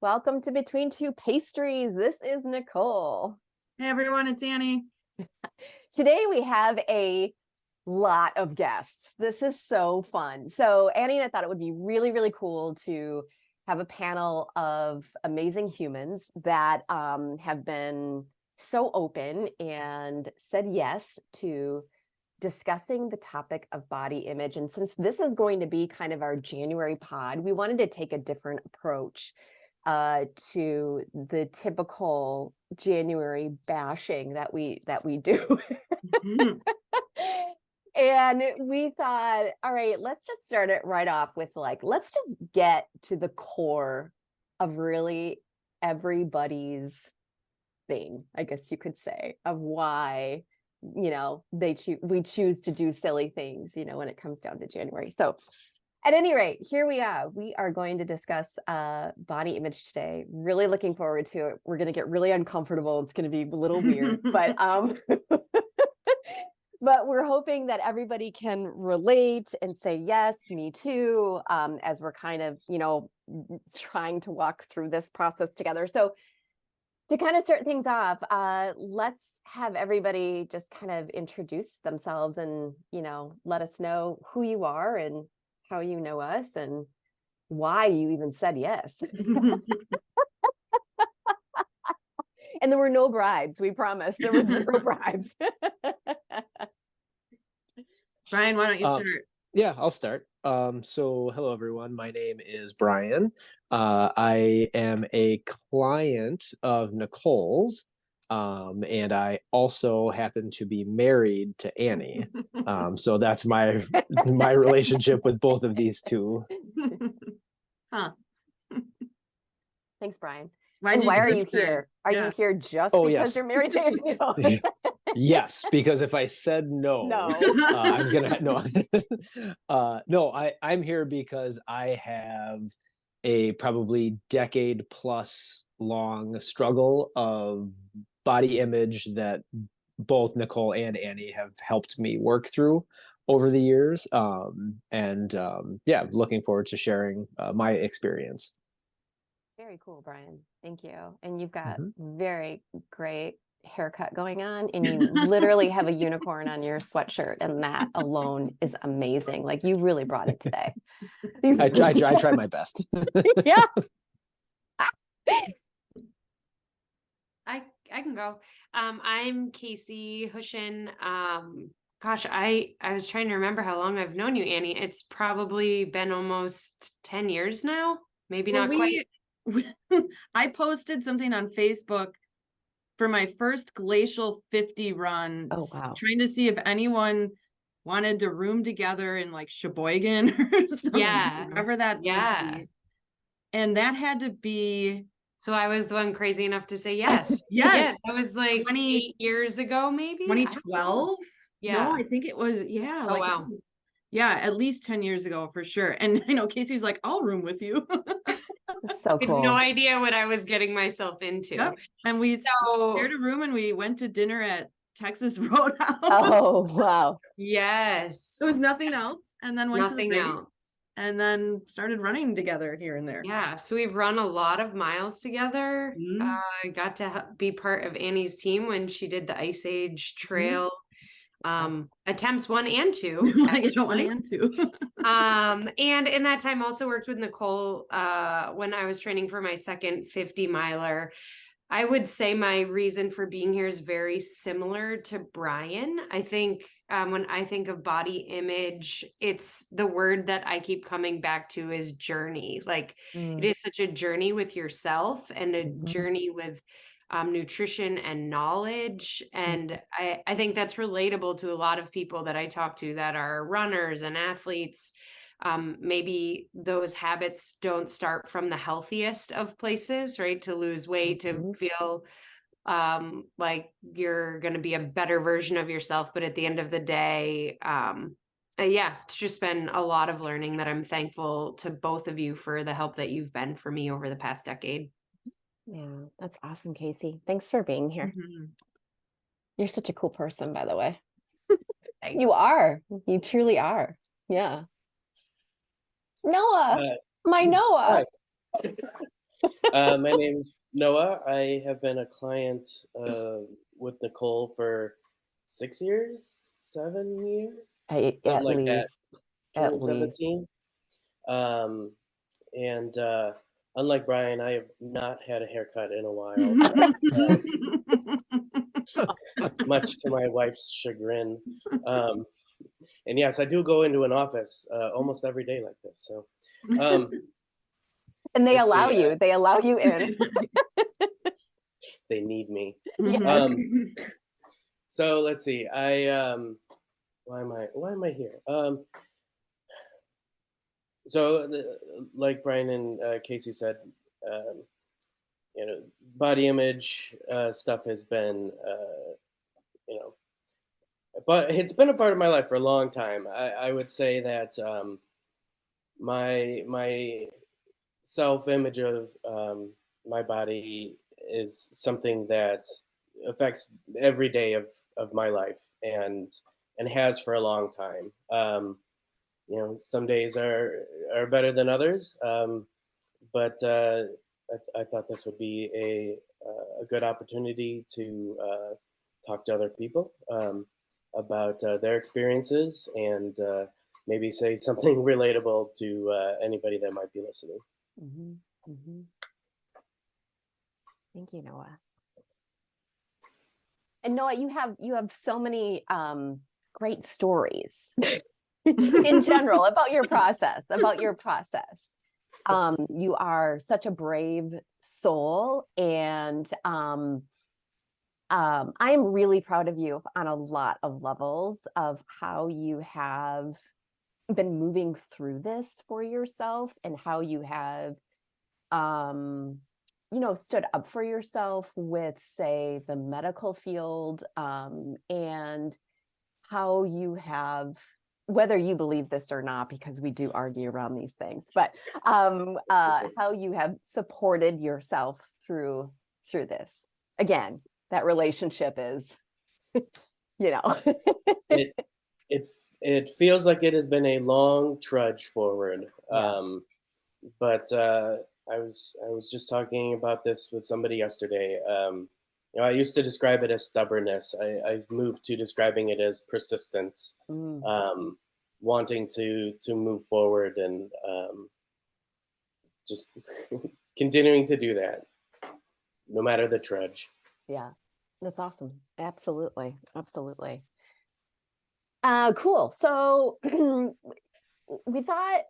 Welcome to Between Two Pastries. This is Nicole. Hey everyone, it's Annie. Today we have a lot of guests. This is so fun. So Annie and I thought it would be really, really cool to have a panel of amazing humans that have been so open and said yes to discussing the topic of body image. And since this is going to be kind of our January pod, we wanted to take a different approach to the typical January bashing that we do. And we thought, all right, let's just start it right off with let's just get to the core of really everybody's thing, I guess you could say, of why, we choose to do silly things, when it comes down to January. So at any rate, here we are. We are going to discuss body image today. Really looking forward to it. We're going to get really uncomfortable. It's going to be a little weird, but but we're hoping that everybody can relate and say, yes, me too, as we're kind of, trying to walk through this process together. So to kind of start things off, let's have everybody just kind of introduce themselves and, let us know who you are and how you know us and why you even said yes. And there were no bribes, we promise. There were zero bribes. Brian, why don't you start? Yeah, I'll start. So hello everyone. My name is Brian. I am a client of Nicole's. And I also happen to be married to Annie. So that's my relationship with both of these two. Huh. Thanks, Brian. Why are you here? Are you here just because yes. you're married to Annie? Yes, because if I said no, I'm gonna I'm here because I have a probably decade plus long struggle of body image that both Nicole and Annie have helped me work through over the years. Looking forward to sharing my experience. Very cool, Brian. Thank you. And you've got very great haircut going on, and you literally have a unicorn on your sweatshirt, and that alone is amazing. Like, you really brought it today. I try my best. Yeah. I can go. I'm Casey Hushin. Gosh, I was trying to remember how long I've known you, Annie. It's probably been almost 10 years now. Maybe not quite. I posted something on Facebook for my first Glacial 50 run. Oh, wow. Trying to see if anyone wanted to room together in like Sheboygan or something. Yeah. Wherever that would be. And that had to be... So I was the one crazy enough to say yes. Yes. That was like 8 years ago, maybe 2012. Yeah. No, I think it was. Yeah. Oh, wow. Yeah, at least 10 years ago for sure. And I know Casey's like, I'll room with you. So cool. I had no idea what I was getting myself into. Yep. And we shared a room and we went to dinner at Texas Roadhouse. Oh, wow. Yes. There was nothing else. And then went nothing to the else. And then started running together here and there. Yeah. So we've run a lot of miles together. I got to be part of Annie's team when she did the Ice Age Trail. Attempts 1 and 2. 1 and 2. And in that time also worked with Nicole when I was training for my second 50 miler. I would say my reason for being here is very similar to Brian. I think when I think of body image, it's the word that I keep coming back to is journey. Like it is such a journey with yourself and a journey with nutrition and knowledge. And I think that's relatable to a lot of people that I talk to that are runners and athletes. Maybe those habits don't start from the healthiest of places, right? To lose weight, to feel like you're going to be a better version of yourself. But at the end of the day, it's just been a lot of learning that I'm thankful to both of you for the help that you've been for me over the past decade. Yeah, that's awesome, Casey. Thanks for being here. You're such a cool person, by the way. You are. You truly are. Yeah. Noah, my Noah. My name's Noah. I have been a client with Nicole for 6 years, 7 years, something At like that, least, at least. 2017. Um, and unlike Brian, I have not had a haircut in a while, much to my wife's chagrin. Um, and yes, I do go into an office almost every day like this. So And they let's allow see. you, they allow you in. They need me. Yeah. So let's see. Why am I here? Like Brian and Casey said, um, body image stuff has been, you know, but it's been a part of my life for a long time. I would say that my self image of my body is something that affects every day of my life and has for a long time. Some days are better than others, but I thought this would be a good opportunity to talk to other people about their experiences and maybe say something relatable to anybody that might be listening. Mhm, mhm. Thank you, Noah. And Noah, you have so many great stories in general about your process, you are such a brave soul, and I am really proud of you on a lot of levels of how you have been moving through this for yourself, and how you have stood up for yourself with, say, the medical field, and how you have, whether you believe this or not, because we do argue around these things, but how you have supported yourself through this. Again, that relationship is, It it it feels like it has been a long trudge forward. Yeah. But I was just talking about this with somebody yesterday. I used to describe it as stubbornness. I've moved to describing it as persistence, Mm, wanting to move forward and just continuing to do that, no matter the trudge. yeah, that's awesome. Absolutely, absolutely. Cool. So we thought,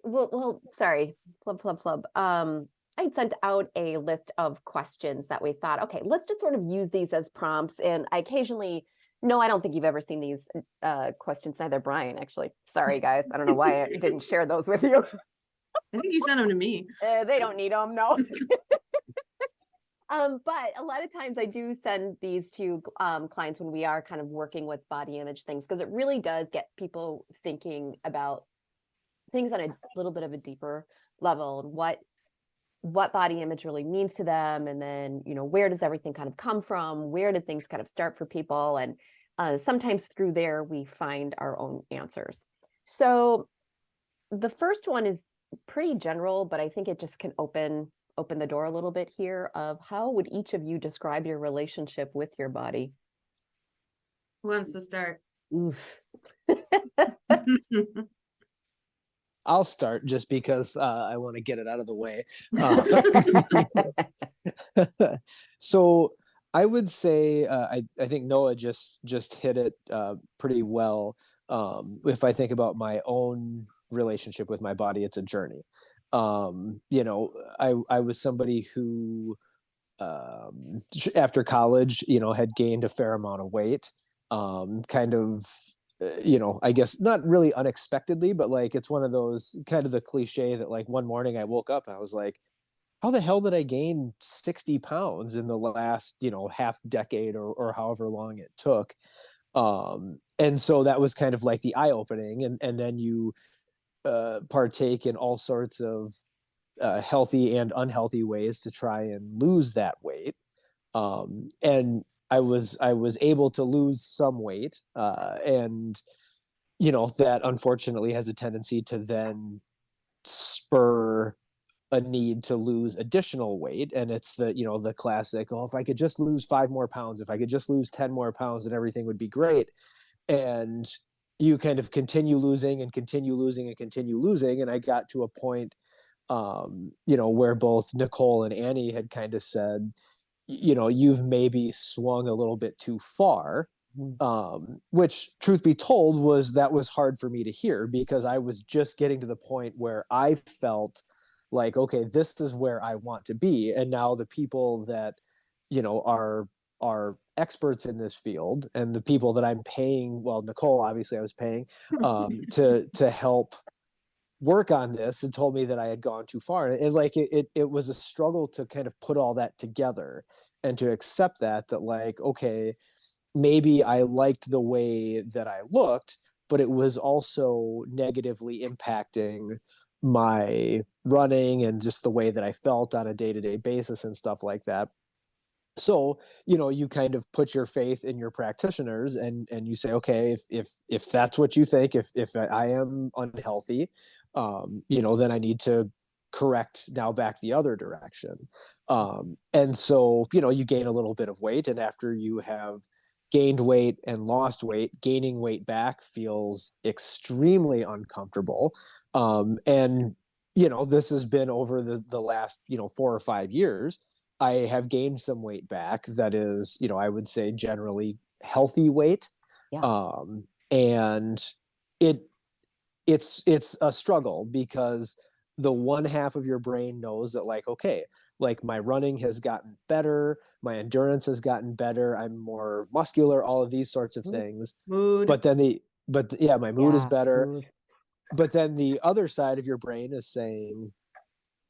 well, sorry, flub. I sent out a list of questions that we thought, okay, let's just sort of use these as prompts. And I occasionally, no, I don't think you've ever seen these questions, neither Brian, actually. Sorry, guys. I don't know why I didn't share those with you. I think you sent them to me. They don't need them, no. But a lot of times I do send these to clients when we are kind of working with body image things, because it really does get people thinking about things on a little bit of a deeper level, and what body image really means to them, and then where does everything kind of come from, where did things kind of start for people, and sometimes through there we find our own answers. So the first one is pretty general, but I think it just can open the door a little bit here of, how would each of you describe your relationship with your body? Who wants to start? Oof. I'll start just because I want to get it out of the way. So I would say I think Noah just hit it pretty well. If I think about my own relationship with my body, it's a journey. I was somebody who after college, had gained a fair amount of weight, kind of, I guess not really unexpectedly, but like, it's one of those kind of the cliche that like one morning I woke up and I was like, how the hell did I gain 60 pounds in the last, half decade or however long it took? And so that was kind of like the eye opening. And then you partake in all sorts of healthy and unhealthy ways to try and lose that weight. And I was able to lose some weight, and that unfortunately has a tendency to then spur a need to lose additional weight. And it's the, you know, the classic, oh, if I could just lose 5 more pounds, if I could just lose 10 more pounds, then everything would be great. And you kind of continue losing and continue losing and continue losing. And I got to a point, you know, where both Nicole and Annie had kind of said, you know, you've maybe swung a little bit too far. Which, truth be told, was hard for me to hear, because I was just getting to the point where I felt like, okay, this is where I want to be. And now the people that, you know, are experts in this field, and the people that I'm paying, well, Nicole, obviously I was paying, to help work on this, and told me that I had gone too far. And like, it was a struggle to kind of put all that together and to accept that like, okay, maybe I liked the way that I looked, but it was also negatively impacting my running and just the way that I felt on a day-to-day basis and stuff like that. So, you know, you kind of put your faith in your practitioners, and you say, okay, if that's what you think, if I am unhealthy, you know, then I need to correct now back the other direction. And so, you know, you gain a little bit of weight, and after you have gained weight and lost weight, gaining weight back feels extremely uncomfortable. And, you know, this has been over the last, you know, 4 or 5 years. I have gained some weight back that is, you know, I would say generally healthy weight. Yeah. And it's a struggle, because the one half of your brain knows that, like, okay, like my running has gotten better, my endurance has gotten better, I'm more muscular, all of these sorts of things. Mood. But then yeah, my mood is Yeah, better. mood. But then the other side of your brain is saying,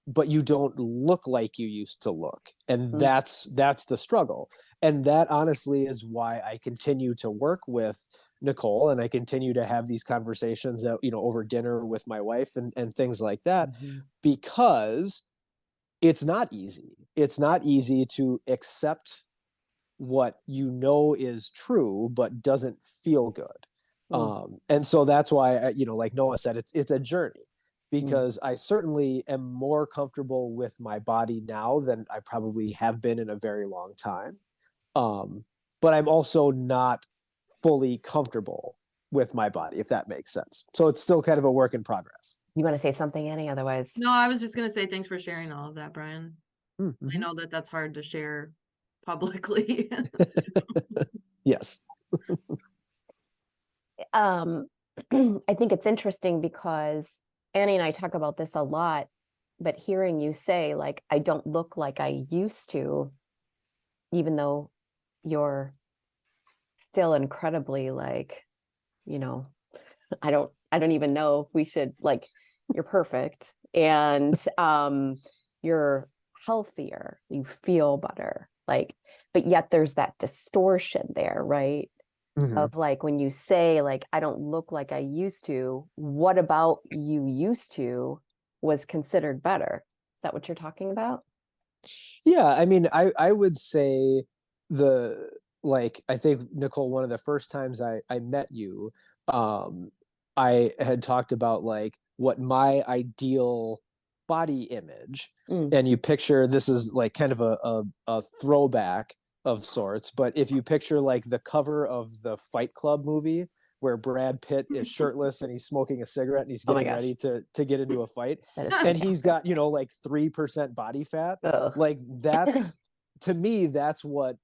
but you don't look like you used to look. And that's the struggle. And that honestly is why I continue to work with Nicole, and I continue to have these conversations that, you know, over dinner with my wife and things like that, because it's not easy. It's not easy to accept what you know is true, but doesn't feel good. And so that's why, you know, like Noah said, it's a journey, because I certainly am more comfortable with my body now than I probably have been in a very long time. But I'm also not fully comfortable with my body, if that makes sense. So it's still kind of a work in progress. You want to say something, Annie? Otherwise, No, I was just going to say thanks for sharing all of that, Brian. Mm-hmm. I know that that's hard to share publicly. Yes. I think it's interesting because Annie and I talk about this a lot, but hearing you say, like, I don't look like I used to, even though you're still incredibly, like, you know, I don't even know if we should, like, you're perfect, and you're healthier, you feel better, like, but yet there's that distortion there, right? Of like, when you say, like, I don't look like I used to, what about you used to was considered better? Is that what you're talking about? Yeah, I mean, I would say like, I think, Nicole, one of the first times I met you, I had talked about like what my ideal body image, and you picture, this is like kind of a throwback of sorts, but if you picture like the cover of the Fight Club movie, where Brad Pitt is shirtless and he's smoking a cigarette and he's Oh my getting ready to get into a fight, That is and he's got, you know, like 3% body fat, like that's, to me, that's what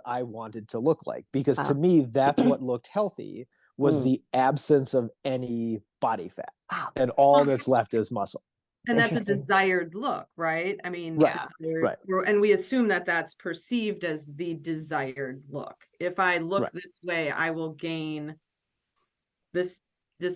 I wanted to look like, because to me, that's what looked healthy, was the absence of any body fat, and all that's left is muscle. And that's a desired look, right? I mean, Right, right. And we assume that that's perceived as the desired look. If I look this way, I will gain this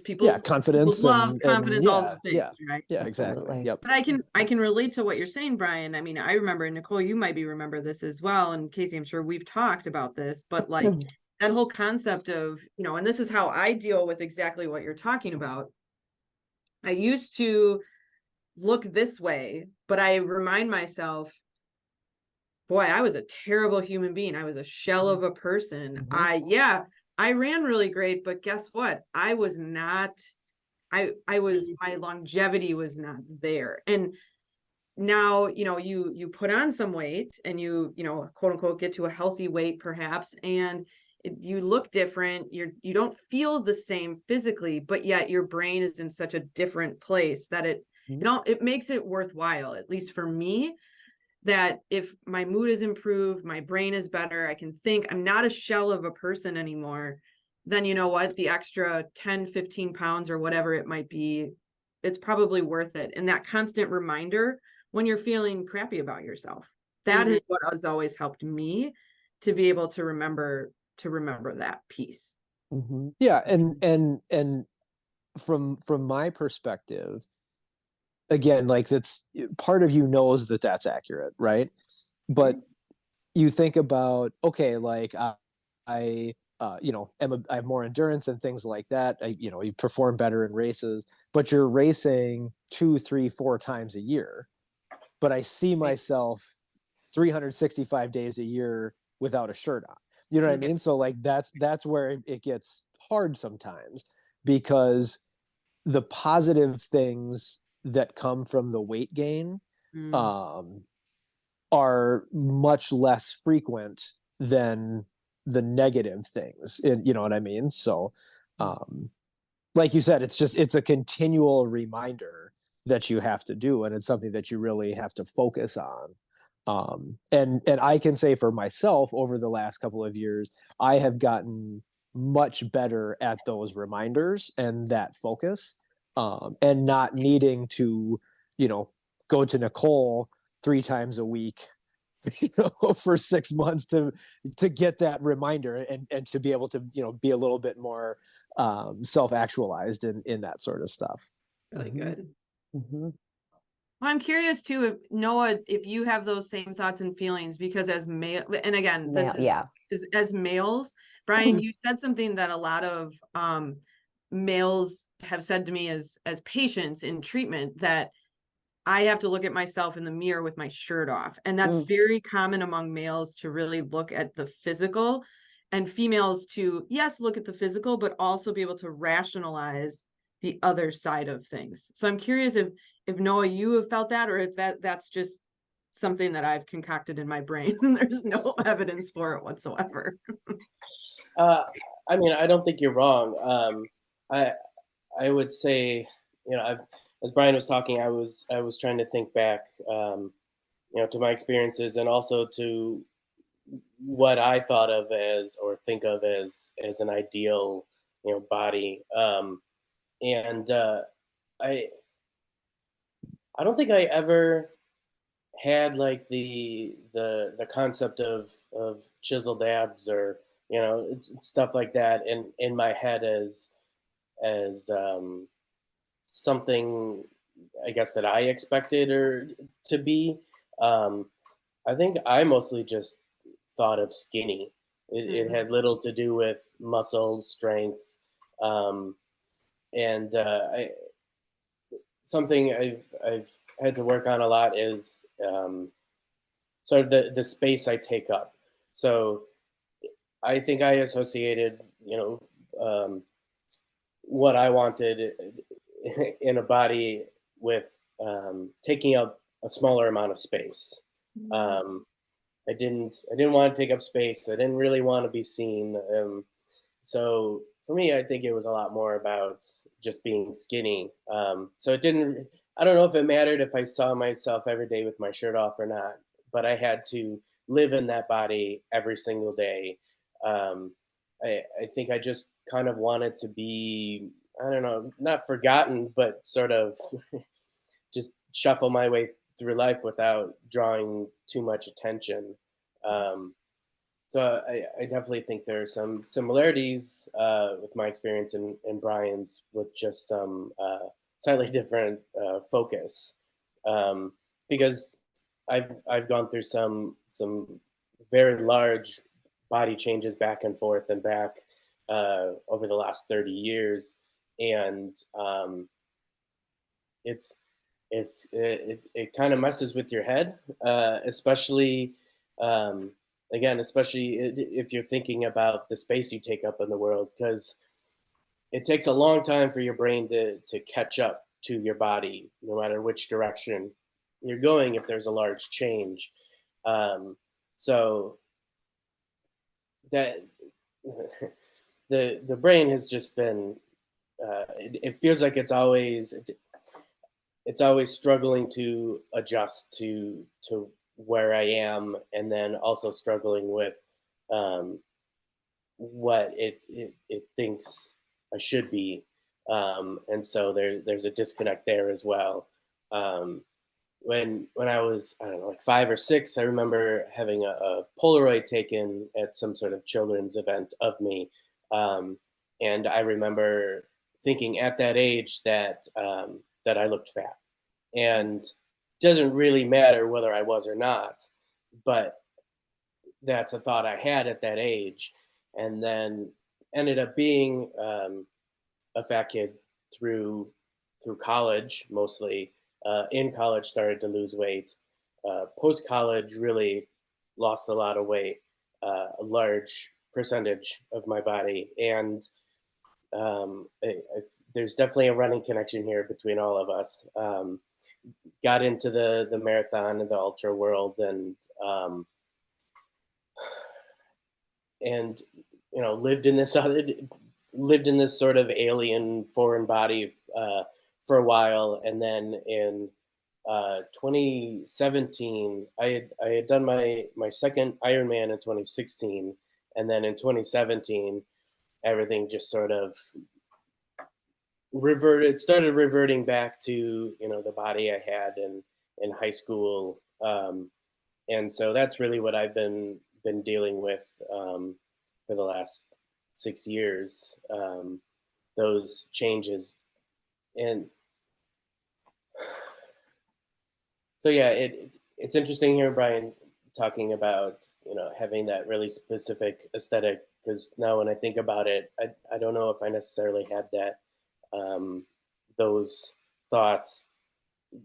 people's confidence, love, confidence, all the things, yeah, right? yeah, exactly. Absolutely. Yep. But I can relate to what you're saying, Brian. I mean, I remember, Nicole, you might remember this as well, and Casey, I'm sure we've talked about this, but like that whole concept of, you know, and this is how I deal with exactly what you're talking about. I used to look this way, but I remind myself, boy, I was a terrible human being. I was a shell of a person. I ran really great, but guess what? My longevity was not there. And now, you put on some weight and you quote unquote get to a healthy weight perhaps, and you look different, you don't feel the same physically, but yet your brain is in such a different place that it makes it worthwhile, at least for me, that if my mood is improved, my brain is better, I can think, I'm not a shell of a person anymore, then you know what, the extra 10, 15 pounds or whatever it might be, it's probably worth it. And that constant reminder when you're feeling crappy about yourself, that is what has always helped me to be able to remember that piece. Yeah. And from my perspective, again, like, that's part of you knows that that's accurate, right? But you think about, okay, like I I have more endurance and things like that. You perform better in races, but you're racing 2, 3, 4 times a year. But I see myself 365 days a year without a shirt on. You know what I mean? So like that's where it gets hard sometimes, because the positive things that come from the weight gain are much less frequent than the negative things. You know what I mean? So like you said, it's a continual reminder that you have to do, and it's something that you really have to focus on. And I can say for myself, over the last couple of years, I have gotten much better at those reminders and that focus, and not needing to, go to Nicole 3 times a week, for 6 months to get that reminder, and to be able to, be a little bit more self-actualized in that sort of stuff. Really good. Mm-hmm. Well, I'm curious too, if Noah, if you have those same thoughts and feelings, because as male, and again, this is as males, Brian, you said something that a lot of males have said to me as patients in treatment, that I have to look at myself in the mirror with my shirt off. And that's very common among males, to really look at the physical, and females to, yes, look at the physical, but also be able to rationalize the other side of things. So I'm curious if Noah, you have felt that, or if that's just something that I've concocted in my brain and there's no evidence for it whatsoever. I mean, I don't think you're wrong. I would say, as Brian was talking, I was trying to think back, to my experiences, and also to what I thought of as, or think of as an ideal, body. And I don't think I ever had like the concept of chiseled abs, or it's stuff like that in my head as something, I guess, that I expected or to be. I think I mostly just thought of skinny. It had little to do with muscle strength, and something I've had to work on a lot is sort of the space I take up. So I think I associated, what I wanted in a body with taking up a smaller amount of space. I didn't want to take up space. I didn't really want to be seen. So for me, I think it was a lot more about just being skinny. So it didn't, I don't know if it mattered if I saw myself every day with my shirt off or not, but I had to live in that body every single day. I think I just kind of wanted to be, I don't know, not forgotten, but sort of just shuffle my way through life without drawing too much attention. So I definitely think there are some similarities with my experience and Brian's, with just some slightly different focus, because I've gone through some very large body changes back and forth and back over the last 30 years, and it kind of messes with your head, especially especially if you're thinking about the space you take up in the world, because it takes a long time for your brain to catch up to your body, no matter which direction you're going if there's a large change. So that the brain has just been it feels like it's always struggling to adjust to where I am, and then also struggling with um, what it thinks I should be, and so there's a disconnect there as well. Um, when I was, I don't know, like 5 or 6, I remember having a Polaroid taken at some sort of children's event of me, um, and I remember thinking at that age that I looked fat, and doesn't really matter whether I was or not, but that's a thought I had at that age, and then ended up being a fat kid through college mostly. In college, started to lose weight. Post college, really lost a lot of weight, a large percentage of my body, and there's definitely a running connection here between all of us. Got into the marathon and the ultra world, um, and lived in this sort of alien foreign body for a while, and then in 2017 I had done my second Ironman in 2016, and then in 2017 everything just sort of started reverting back to the body I had in high school, and so that's really what I've been dealing with for the last 6 years. Those changes, and so yeah, it's interesting here, Brian, talking about having that really specific aesthetic, because now when I think about it, I don't know if I necessarily had that those thoughts.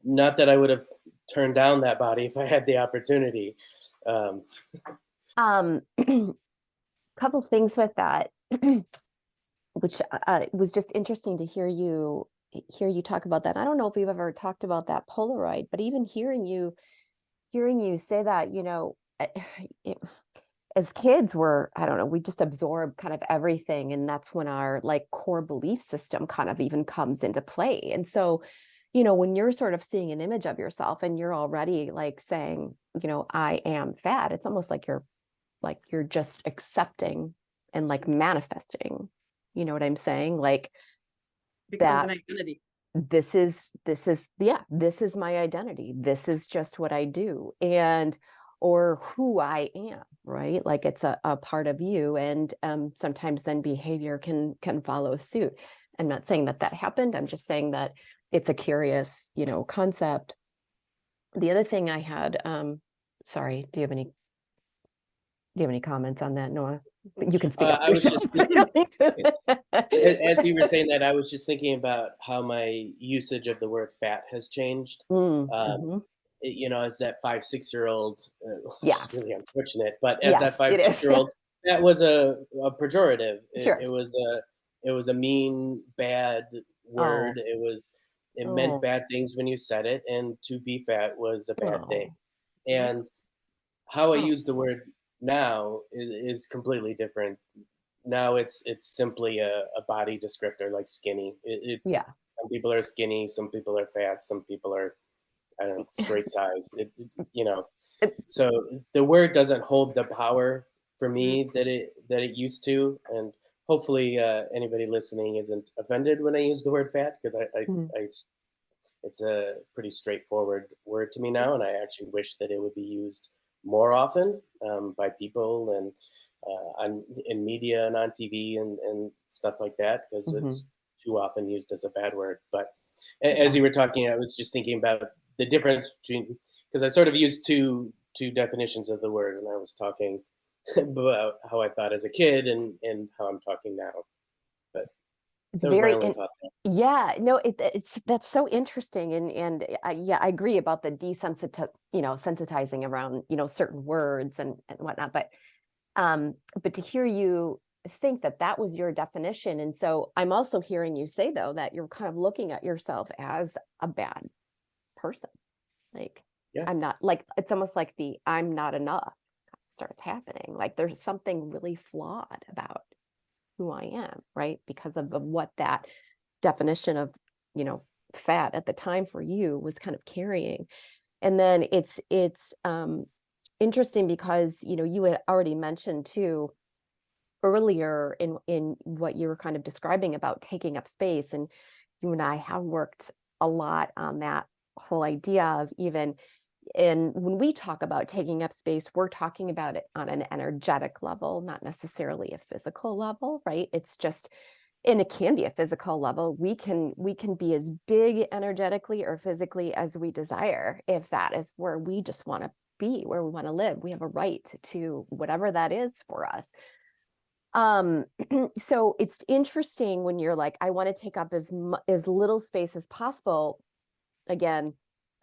Not that I would have turned down that body if I had the opportunity. Um, Couple things with that, which was just interesting to hear you talk about that. I don't know if we've ever talked about that Polaroid, but even hearing you say that, as kids I don't know, we just absorb kind of everything, and that's when our like core belief system kind of even comes into play. And so, when you're sort of seeing an image of yourself and you're already like saying, I am fat, it's almost like you're just accepting and like manifesting, you know what I'm saying? Like Becomes that an identity. this is my identity. This is just what I do, and or who I am, right? Like it's a part of you, and sometimes then behavior can follow suit. I'm not saying that happened. I'm just saying that it's a curious, concept. The other thing I had, sorry, do you have any comments on that, Noah? You can speak up I was yourself. just as you were saying that, I was just thinking about how my usage of the word fat has changed. Mm-hmm. As that 5-6 year old, which Yeah. is really unfortunate, but as that Yes, five it six is. year old, that was a pejorative. Sure. It was a mean, bad Oh. word. It meant Oh. bad things when you said it, and to be fat was a bad thing. Oh. And how I Oh. use the word now is completely different. Now it's simply a body descriptor, like skinny. Yeah. Some people are skinny, some people are fat, some people are, I don't know, straight sized. So the word doesn't hold the power for me that it used to, and hopefully anybody listening isn't offended when I use the word fat, because Mm. it's a pretty straightforward word to me now, and I actually wish that it would be used more often by people and in media and on TV and stuff like that, because Mhm. it's too often used as a bad word. But Yeah. as you were talking, I was just thinking about the difference between, because I sort of used two definitions of the word, and I was talking about how I thought as a kid and how I'm talking now. But It's that was my very only thought there. yeah, no, it's that's so interesting, and yeah, I agree about the sensitizing around, certain words and whatnot, but to hear you think that was your definition. And so I'm also hearing you say, though, that you're kind of looking at yourself as a bad person, Like, Yeah. I'm not, like, it's almost like the I'm not enough starts happening. Like there's something really flawed about who I am, right? Because of what that definition of, you know, fat at the time for you was kind of carrying. And then it's interesting because, you know, you had already mentioned too earlier in what you were kind of describing about taking up space, and you and I have worked a lot on that whole idea of even, and when we talk about taking up space, we're talking about it on an energetic level, not necessarily a physical level, right? It's just, and it can be a physical level. We can be as big energetically or physically as we desire, if that is where we just want to be, where we want to live. We have a right to whatever that is for us. So it's interesting when you're like, I want to take up as little space as possible. Again,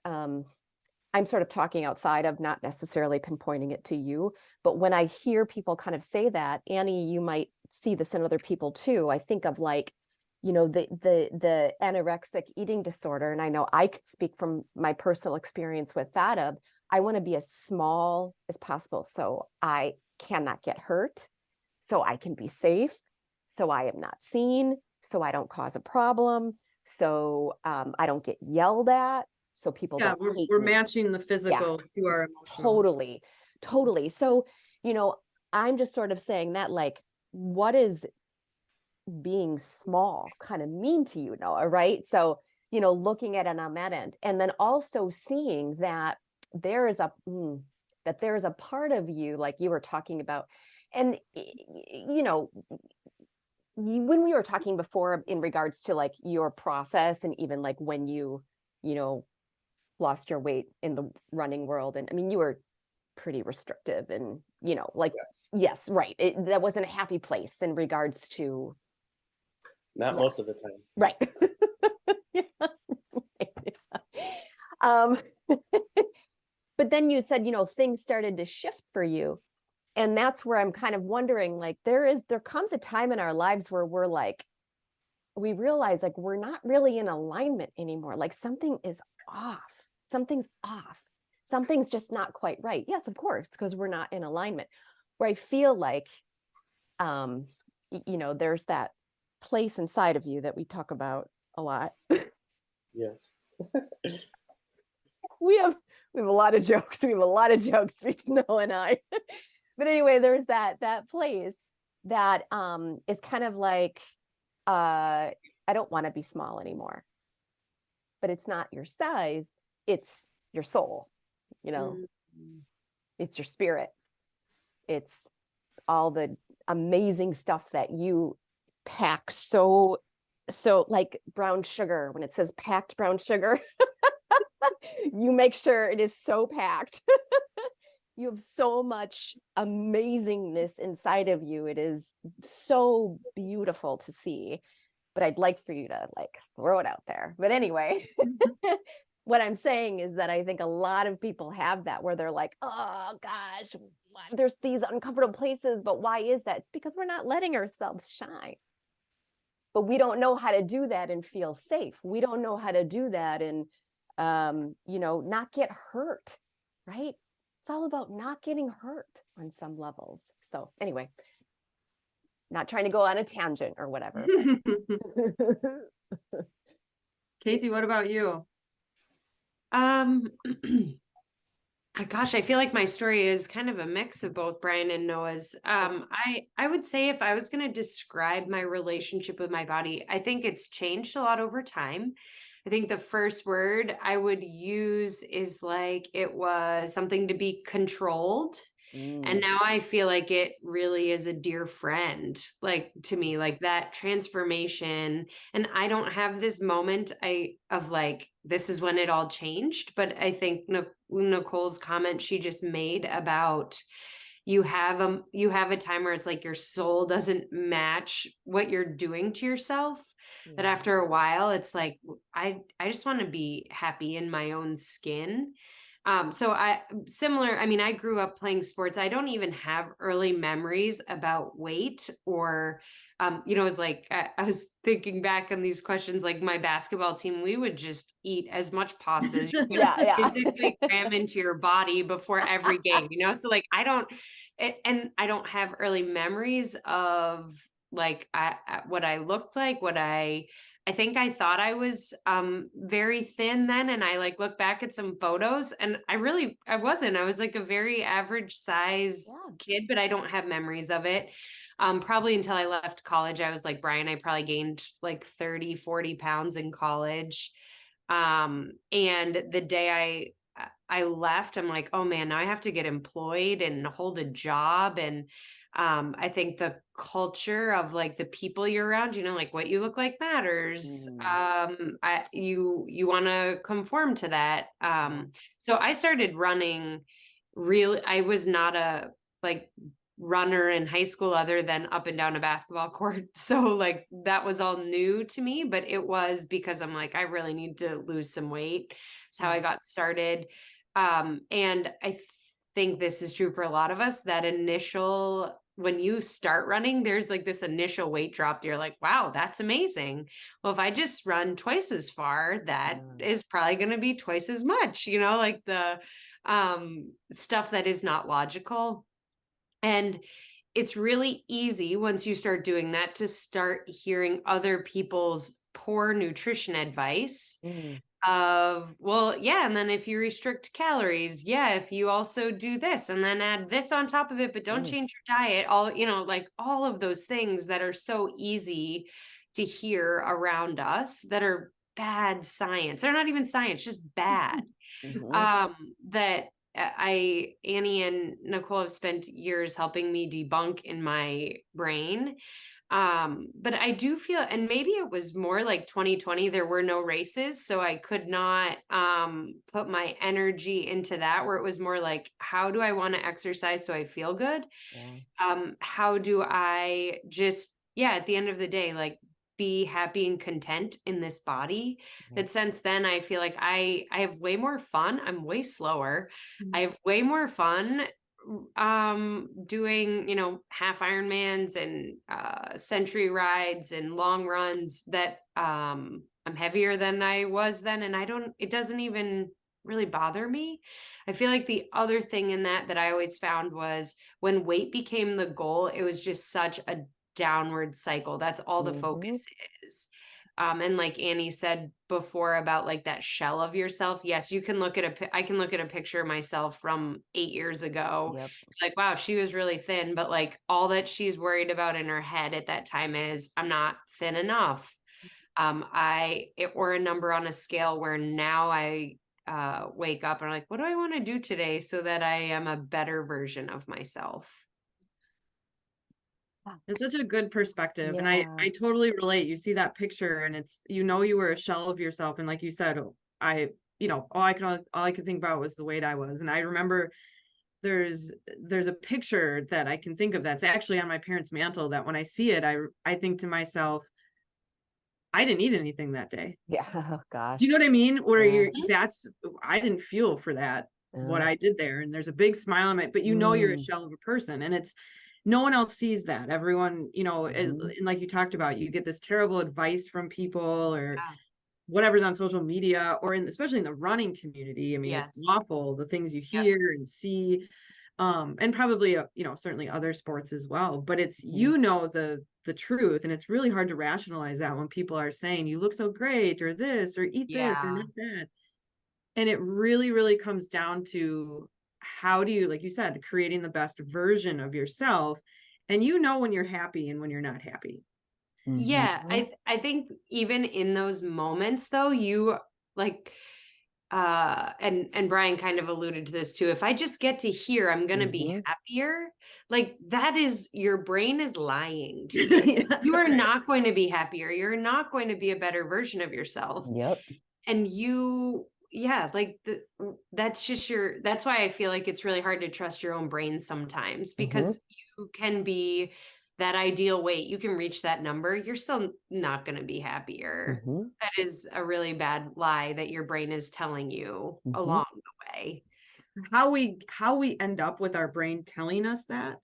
I'm sort of talking outside of, not necessarily pinpointing it to you, but when I hear people kind of say that, Annie, you might see this in other people too. I think of like, you know, the anorexic eating disorder. And I know I could speak from my personal experience with that of, I want to be as small as possible so I cannot get hurt, so I can be safe, so I am not seen, so I don't cause a problem, so I don't get yelled at, so people Yeah, don't hate we're me. matching the physical to our emotional. Totally. So, you know, I'm just sort of saying that, like, what is being small kind of mean to you, Noah, right? So, you know, looking at it on that end, and then also seeing that there is a part of you, like you were talking about, and you know, when we were talking before in regards to like your process, and even like when you know, lost your weight in the running world, and I mean, you were pretty restrictive, and you know, like, yes, right, that wasn't a happy place in regards to, Not yeah, most of the time. right. um but then you said, you know, things started to shift for you, and that's where I'm kind of wondering, like, there comes a time in our lives where we're like, we realize like we're not really in alignment anymore, like something is off, something's off, something's just not quite right. Yes, of course, because we're not in alignment, where I feel like you know, there's that place inside of you that we talk about a lot. Yes. we have a lot of jokes, between Noah and I. But anyway, there's that place that is kind of like, I don't want to be small anymore, but it's not your size, it's your soul, you know, it's your spirit, it's all the amazing stuff that you pack so like brown sugar. When it says packed brown sugar, you make sure it is so packed. You have so much amazingness inside of you. It is so beautiful to see, but I'd like for you to like throw it out there. But anyway, what I'm saying is that I think a lot of people have that, where they're like, oh gosh, there's these uncomfortable places, but why is that? It's because we're not letting ourselves shine. But we don't know how to do that and feel safe. We don't know how to do that and, you know, not get hurt, right? It's all about not getting hurt on some levels. So anyway, not trying to go on a tangent or whatever. Casey, what about you? Gosh, I feel like my story is kind of a mix of both Brian and Noah's. I would say if I was going to describe my relationship with my body, I think it's changed a lot over time. I think the first word I would use is like, it was something to be controlled. And now I feel like it really is a dear friend, like to me, like that transformation. And I don't have this moment of like, this is when it all changed. But I think Nicole's comment she just made about you have a time where it's like your soul doesn't match what you're doing to yourself. That after a while, it's like, I just want to be happy in my own skin. So I mean, I grew up playing sports. I don't even have early memories about weight or, it was like, I was thinking back on these questions, like my basketball team, we would just eat as much pasta as you could Yeah. physically cram into your body before every game, so like, and I don't have early memories of like, what I looked like, I think I thought I was very thin then, and I like look back at some photos and I wasn't. I was like a very average size Yeah. kid, but I don't have memories of it. Probably until I left college, I was like, Brian, I probably gained like 30, 40 pounds in college. And the day I left, I'm like, oh man, now I have to get employed and hold a job. And I think the culture of like the people you're around, like what you look like matters. You want to conform to that. So I started running I was not a like runner in high school other than up and down a basketball court. So like that was all new to me, but it was because I'm like, I really need to lose some weight. That's how I got started. And I think this is true for a lot of us, that initial, when you start running, there's like this initial weight drop. You're like, wow, that's amazing. Well, if I just run twice as far, that is probably going to be twice as much, like the stuff that is not logical. And it's really easy once you start doing that to start hearing other people's poor nutrition advice of, well, yeah. And then if you restrict calories, yeah, if you also do this and then add this on top of it, but don't change your diet, all, like all of those things that are so easy to hear around us that are bad science. They're not even science, just bad. That Annie and Nicole have spent years helping me debunk in my brain. But I do feel, and maybe it was more like 2020, there were no races. So I could not, put my energy into that, where it was more like, how do I want to exercise so I feel good? How do I just, at the end of the day, like be happy and content in this body? That since then, I feel like I have way more fun. I'm way slower. I have way more fun doing half Ironmans and century rides and long runs, that I'm heavier than I was then, and it doesn't even really bother me. I feel like the other thing in that I always found was when weight became the goal, it was just such a downward cycle. That's all the focus is. And like Annie said before about like that shell of yourself. Yes, you can I can look at a picture of myself from 8 years ago. Like, wow, she was really thin, but like all that she's worried about in her head at that time is, I'm not thin enough. Or a number on a scale where now I wake up and I'm like, what do I want to do today so that I am a better version of myself? It's such a good perspective. And I totally relate. You see that picture and it's, you were a shell of yourself. And like you said, all I could think about was the weight I was. And I remember there's a picture that I can think of that's actually on my parents' mantle, that when I see it, I think to myself, I didn't eat anything that day. Yeah. Oh gosh. You know what I mean? Where I didn't feel for that, what I did there. And there's a big smile on it, but you're a shell of a person, and it's, no one else sees that. Everyone, and like you talked about, you get this terrible advice from people or whatever's on social media, or especially in the running community. I mean, it's awful, the things you hear and see, and probably, certainly other sports as well, but it's, the truth. And it's really hard to rationalize that when people are saying, you look so great, or this, or eat this, or not that. And it really, really comes down to, how do you, like you said, creating the best version of yourself, and when you're happy and when you're not happy. Yeah, I think even in those moments though, you like and Brian kind of alluded to this too. If I just get to hear I'm gonna be happier, like that is, your brain is lying to you. You are not going to be happier. You're not going to be a better version of yourself. And that's why I feel like it's really hard to trust your own brain sometimes, because you can be that ideal weight, you can reach that number, you're still not going to be happier. That is a really bad lie that your brain is telling you along the way. how we end up with our brain telling us that,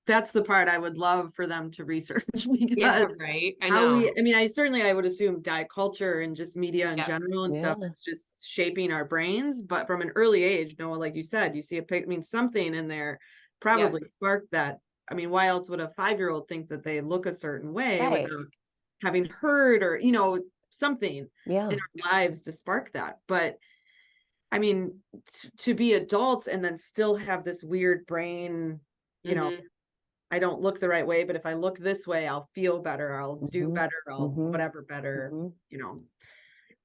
that's the part I would love for them to research Yeah, because right. I how know. I mean, I would assume diet culture and just media in Yeah. general and stuff Yeah. is just shaping our brains. But from an early age, Noah, like you said, you see a pic, I mean, something in there probably sparked that. I mean, why else would a 5-year-old think that they look a certain way Right. without having heard or, something Yeah. in our lives to spark that? But I mean, to be adults and then still have this weird brain, Mhm. I don't look the right way, but if I look this way, I'll feel better, I'll do Mhm. better, I'll Mhm. whatever better, Mhm. you know.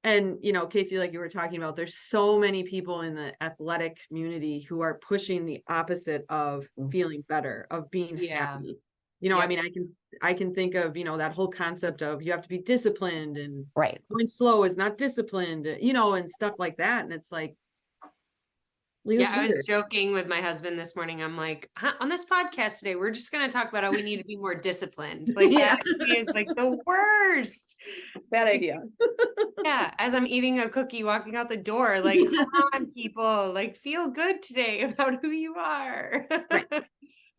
And, Casey, like you were talking about, there's so many people in the athletic community who are pushing the opposite of Mm. feeling better, of being Yeah. happy. I Yep. mean, I can think of, that whole concept of you have to be disciplined and Right. going slow is not disciplined, and stuff like that. And it's like, Yeah, Leah's I was weird. joking with my husband this morning. I'm like, on this podcast today, we're just going to talk about how we need to be more disciplined. Like Yeah. that to me is like the worst. Bad idea. Yeah, as I'm eating a cookie, walking out the door, like, come on, people, like, feel good today about who you are. Right.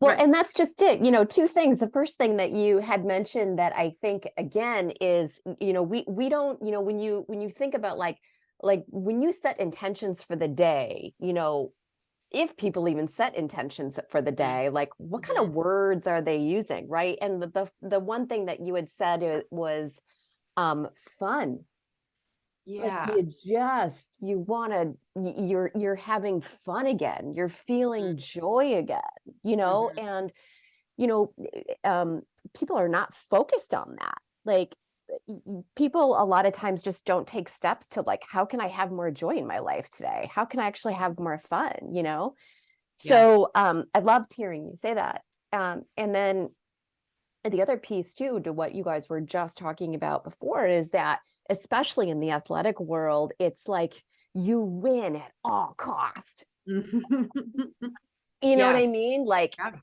Well, Right. and that's just it. Two things. The first thing that you had mentioned that I think again is, we don't, when you think about like when you set intentions for the day, if people even set intentions for the day, like what kind of words are they using, right? And the one thing that you had said was fun. Like Yeah. you want to, you're having fun again, you're feeling joy again, and you know people are not focused on that. Like people a lot of times just don't take steps to like, how can I have more joy in my life today? How can I actually have more fun? Yeah. So I loved hearing you say that. And then the other piece too, to what you guys were just talking about before, is that especially in the athletic world, it's like you win at all cost. You know what Yeah. I mean? Like Yeah.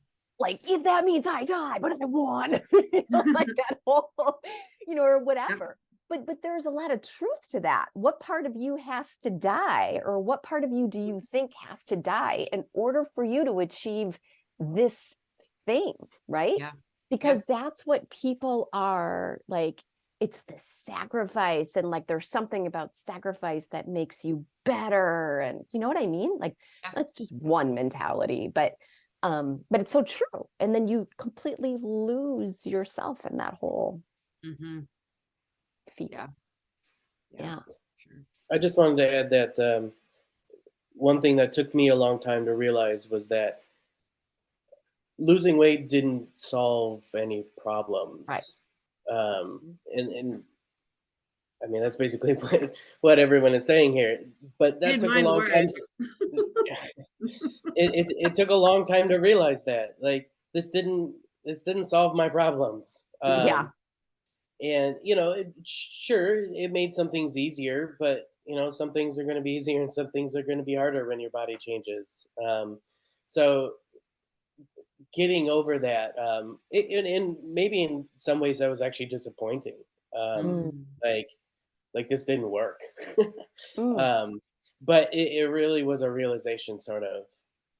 if that means I die, but I won, like that whole, or whatever. But there's a lot of truth to that. What part of you has to die, or what part of you do you think has to die in order for you to achieve this thing, right? Yeah. Because that's what people are like. It's the sacrifice, and like there's something about sacrifice that makes you better, and you know what I mean? Like that's just one mentality, but it's so true. And then you completely lose yourself in that whole feat. Yeah. Yeah. Sure. I just wanted to add that one thing that took me a long time to realize was that losing weight didn't solve any problems. Right. And I mean, that's basically what everyone is saying here. But that In took a my long time. words. It took a long time to realize that. Like this didn't solve my problems. Yeah. And sure, it made some things easier, but some things are going to be easier and some things are going to be harder when your body changes. So getting over that, and maybe in some ways that was actually disappointing. Like this didn't work. Mm. But it really was a realization sort of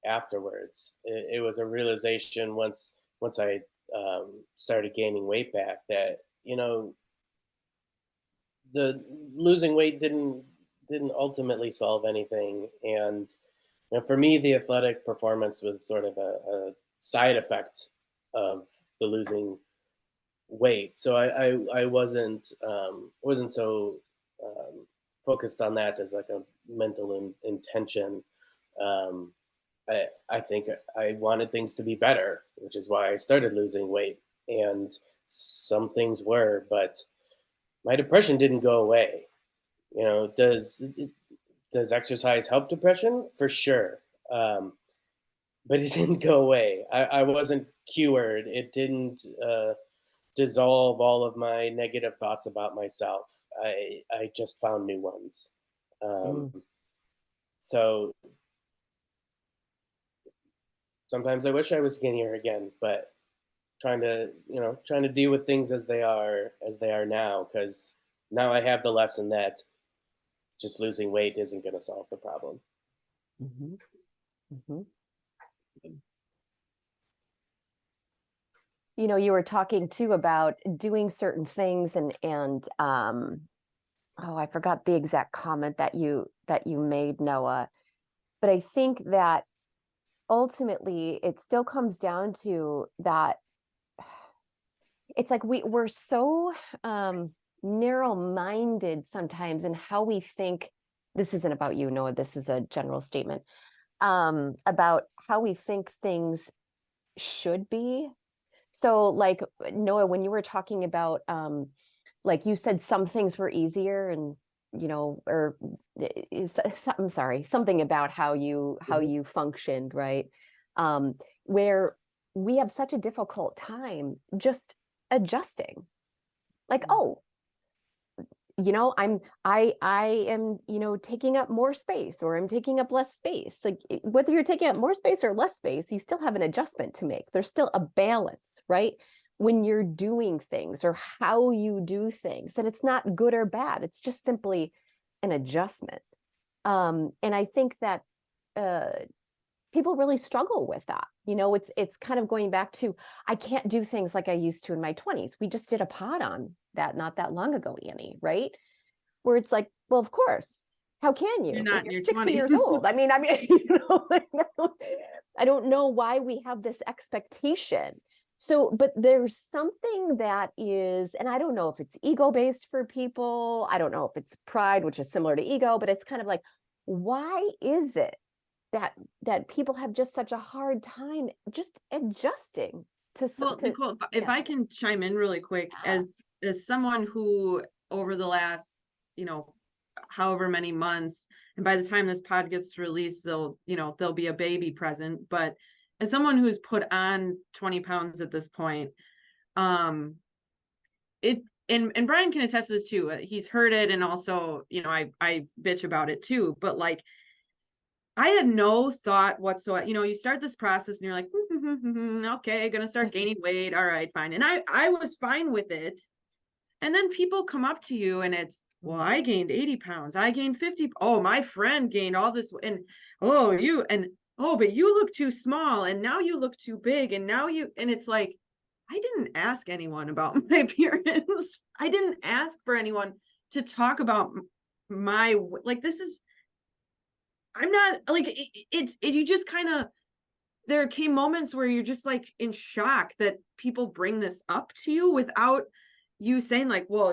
afterwards. It was a realization once I started gaining weight back that the losing weight didn't ultimately solve anything. And for me, the athletic performance was sort of a side effect of the losing weight. So I wasn't so focused on that as like a mental intention. Um, I think I wanted things to be better, which is why I started losing weight. And some things were, but my depression didn't go away. Does exercise help depression? For sure. But it didn't go away. I wasn't cured. It didn't dissolve all of my negative thoughts about myself. I just found new ones. So sometimes I wish I was skinnier again, but trying to deal with things as they are now, because now I have the lesson that just losing weight isn't going to solve the problem. Mhm. Mhm. You know, you were talking too about doing certain things and oh, I forgot the exact comment that you made, Noah. But I think that ultimately it still comes down to that it's like we're so narrow-minded sometimes in how we think. This isn't about you, Noah, this is a general statement about how we think things should be. So like Noah, when you were talking about like you said some things were easier and you know, or I'm sorry, something about how you functioned, right? Where we have such a difficult time just adjusting. Like, oh, you know, I am, you know, taking up more space or I'm taking up less space. Like whether you're taking up more space or less space, you still have an adjustment to make. There's still a balance, right? When you're doing things or how you do things. And it's not good or bad. It's just simply an adjustment. And I think that uh people really struggle with that. You know, it's kind of going back to I can't do things like I used to in my 20s. We just did a pod on that not that long ago, Annie, right? Where it's like, well, of course. How can you? You're When not in you're your 60 years 20s. old. I mean, you know, I don't know why we have this expectation. So, but there's something that is, and I don't know if it's ego based for people. I don't know if it's pride, which is similar to ego, but it's kind of like, why is it that people have just such a hard time just adjusting Well, to Nicole, if yeah. I can chime in really quick, Yeah. as someone who over the last, you know, however many months, and by the time this pod gets released, there'll be a baby present. But as someone who's put on 20 pounds at this point, it and Brian can attest to this too. He's heard it, and also, you know, I bitch about it too. But like, I had no thought whatsoever. You know, you start this process and you're like, okay, gonna start gaining weight. All right, fine. And I was fine with it. And then people come up to you and it's, well, I gained 80 pounds. I gained 50. Oh, my friend gained all this. And oh, but you look too small. And now you look too big. And and it's like, I didn't ask anyone about my appearance. I didn't ask for anyone to talk about like, I'm not like, you just kind of, there came moments where you're just like in shock that people bring this up to you without you saying like, well,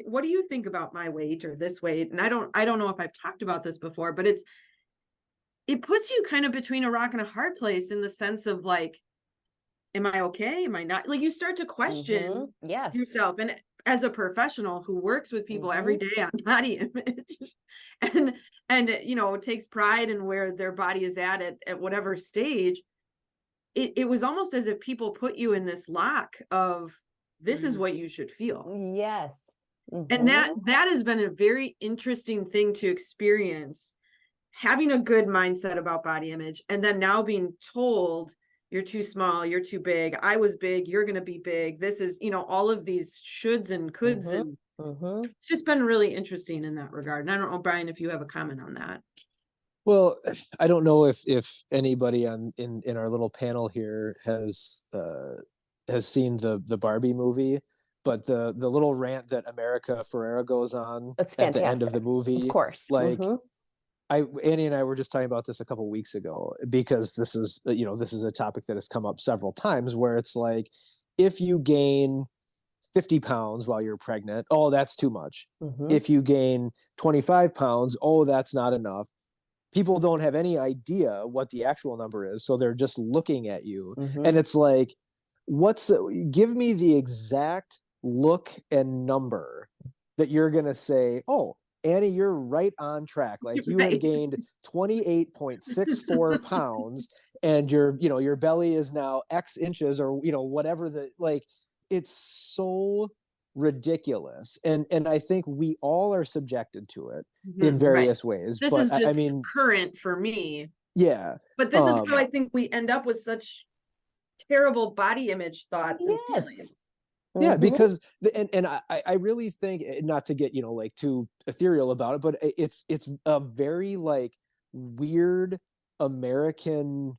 what do you think about my weight or this weight? And I don't know if I've talked about this before, but it puts you kind of between a rock and a hard place in the sense of like, am I okay? Am I not? Like you start to question Yes. yourself. And as a professional who works with people every day on body image and you know, takes pride in where their body is at whatever stage, it was almost as if people put you in this lock of this is what you should feel. Yes. And that has been a very interesting thing to experience, having a good mindset about body image and then now being told you're too small, you're too big, I was big, you're going to be big, this is, you know, all of these shoulds and coulds and it's just been really interesting in that regard. And I don't know, Brian, if you have a comment on that. Well, I don't know if anybody in our little panel here has seen the Barbie movie, but the little rant that America Ferrera goes on at the end of the movie, of course, like Annie and I were just talking about this a couple of weeks ago because this is a topic that has come up several times where it's like, if you gain 50 pounds while you're pregnant, oh, that's too much. If you gain 25 pounds, oh, that's not enough. People don't have any idea what the actual number is. So they're just looking at you. And it's like, give me the exact look and number that you're going to say, oh, Annie, you're right on track. Like you have gained 28.64 pounds and your belly is now X inches or, whatever it's so ridiculous. And I think we all are subjected to it in various ways. This is just current for me. Yeah. But this is how I think we end up with such terrible body image thoughts and feelings. Yeah, because and I really think, not to get too ethereal about it, but it's a very weird American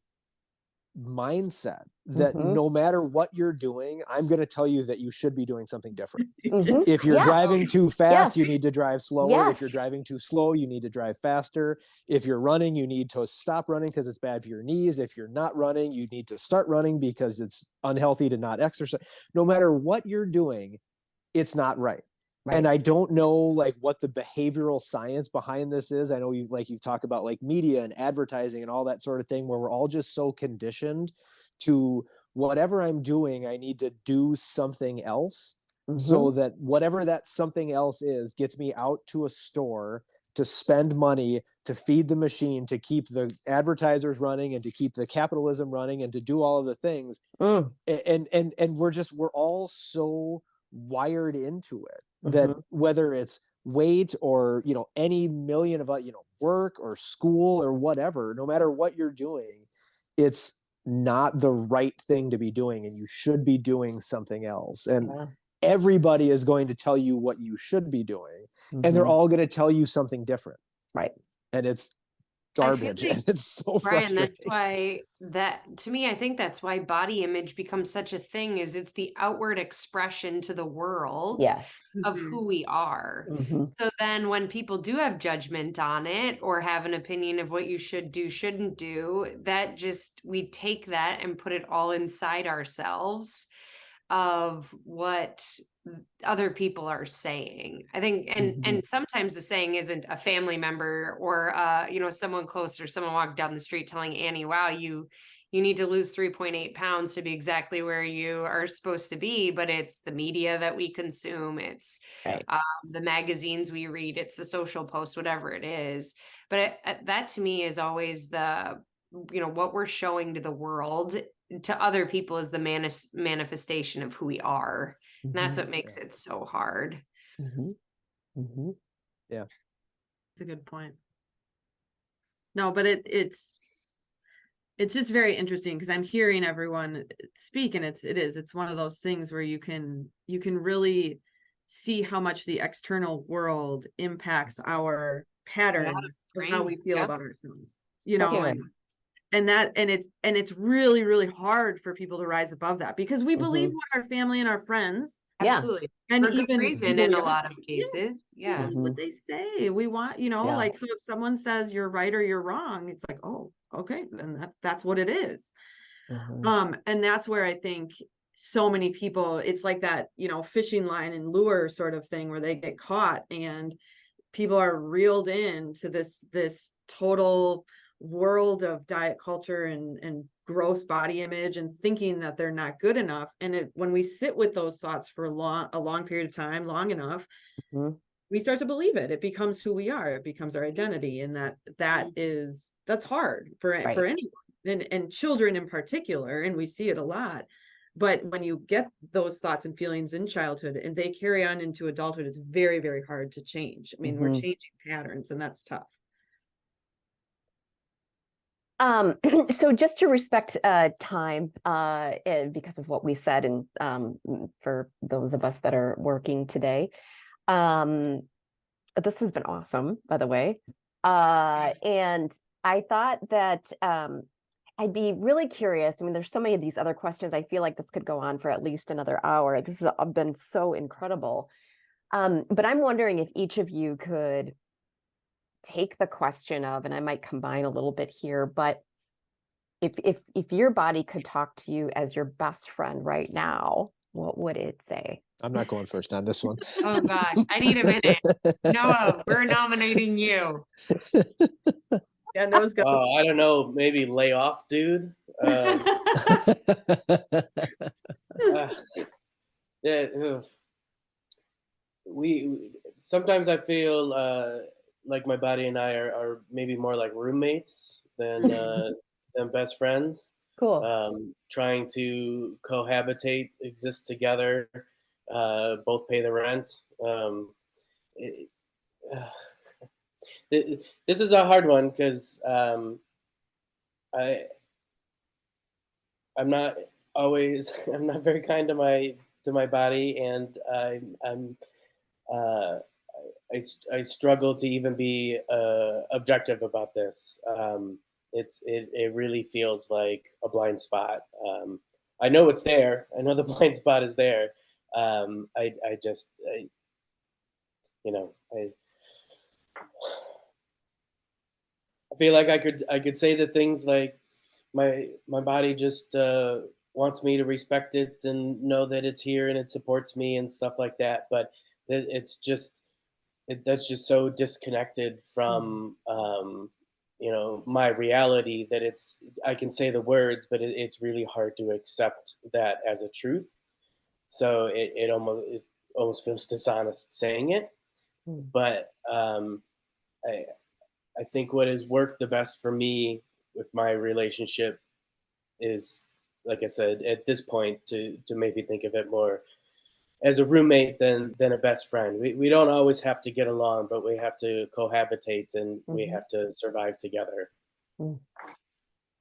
mindset that Mhm. no matter what you're doing, I'm going to tell you that you should be doing something different. Mhm. If you're Yeah. driving too fast, you Yes. need to drive slower. If you're Yes. driving too slow, you need to drive faster. If you're running, you need to stop running because it's bad for your knees. If you're not running, you need to start running because it's unhealthy to not exercise. No matter what you're doing, it's not right. And Right. I don't know like what the behavioral science behind this is. I know you talk about like media and advertising and all that sort of thing, where we're all just so conditioned to whatever I'm doing, I need to do something else, so Mhm. that whatever that something else is gets me out to a store to spend money to feed the machine, to keep the advertisers running, and to keep the capitalism running, and to do all of the things. Mm. And we're all so wired into it that Mhm. whether it's weight or any million of work or school or whatever, no matter what you're doing, it's not the right thing to be doing, and you should be doing something else. And Yeah. everybody is going to tell you what you should be doing, and they're Mhm. all going to tell you something different, Right. and it's I feel garbage. like, And it's so Brian, that's frustrating. why to me, I think that's why body image becomes such a thing, is it's the outward expression to the world Yes. of Mhm. who we are. Mhm. So then when people do have judgment on it or have an opinion of what you should do, shouldn't do, that just, we take that and put it all inside ourselves of what other people are saying. I think, and sometimes the saying isn't a family member or someone close, or someone walked down the street telling Annie, wow, you need to lose 3.8 pounds to be exactly where you are supposed to be. But it's the media that we consume, it's Right. the magazines we read, it's the social posts, whatever it is. But that to me is always the, what we're showing to the world, to other people, is the manifestation of who we are. And that's Mhm. what makes it so hard. Mhm. Mhm. That's a good point. No, but it's just very interesting because I'm hearing everyone speak, and it's one of those things where you can really see how much the external world impacts our patterns of how we feel Yep. about ourselves, Totally. and it's really, really hard for people to rise above that, because we believe Mhm. what our family and our friends, Yeah. Absolutely. and For good even reason people in we a are, lot of yeah, cases. we Yeah. believe what they say. We want, Yeah. like, so if someone says you're right or you're wrong, it's like, oh, okay, then that's what it is. Mhm. And that's where I think so many people, it's like that, fishing line and lure sort of thing, where they get caught and people are reeled into this total world of diet culture and gross body image, and thinking that they're not good enough. And when we sit with those thoughts for a long period of time, long enough, Mhm. we start to believe it. It becomes who we are. It becomes our identity, and that's hard for Right. anyone, and children in particular. And we see it a lot. But when you get those thoughts and feelings in childhood and they carry on into adulthood, it's very, very hard to change. I mean, we're Mhm. changing patterns, and that's tough. So just to respect time, because of what we said, and for those of us that are working today, this has been awesome, by the way. And I thought that I'd be really curious. I mean, there's so many of these other questions. I feel like this could go on for at least another hour. This has been so incredible. But I'm wondering if each of you could take the question of, and I might combine a little bit here, but if your body could talk to you as your best friend right now, what would it say? I'm not going first on this one. Oh gosh, I need a minute. Noah, we're nominating you. Yeah, nose goes. Oh, I don't know. Maybe lay off, dude. Yeah, we sometimes I feel like my body and I are maybe more like roommates than best friends. Cool. Trying to cohabitate, exist together, both pay the rent. It, this is a hard one because I I'm not always I'm not very kind to my body, and I'm uh, I struggle to even be objective about this. it really feels like a blind spot. I know it's there. I know the blind spot is there. I just, you know, I feel like I could say the things like my body just wants me to respect it and know that it's here and it supports me and stuff like that. But it's just that's just so disconnected from my reality that I can say the words, but it's really hard to accept that as a truth. So it almost feels dishonest saying it. Mm. But I I think what has worked the best for me with my relationship is, like I said, at this point, to maybe think of it more as a roommate than a best friend. We don't always have to get along, but we have to cohabitate and we Mhm. have to survive together. Mm.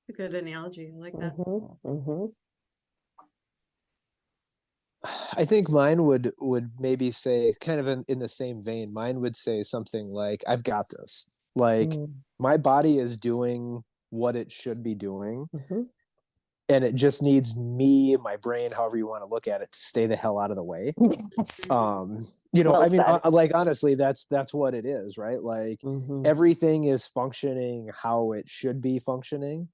A good analogy. I like that. Mhm. Mhm. I think mine would maybe say kind of in the same vein. Mine would say something like, "I've got this." Like Mm. my body is doing what it should be doing, Mhm. and it just needs me, my brain, however you want to look at it, to stay the hell out of the way. Yes. Well I mean, said. like honestly, that's what it is, right? Like Mhm. everything is functioning how it should be functioning,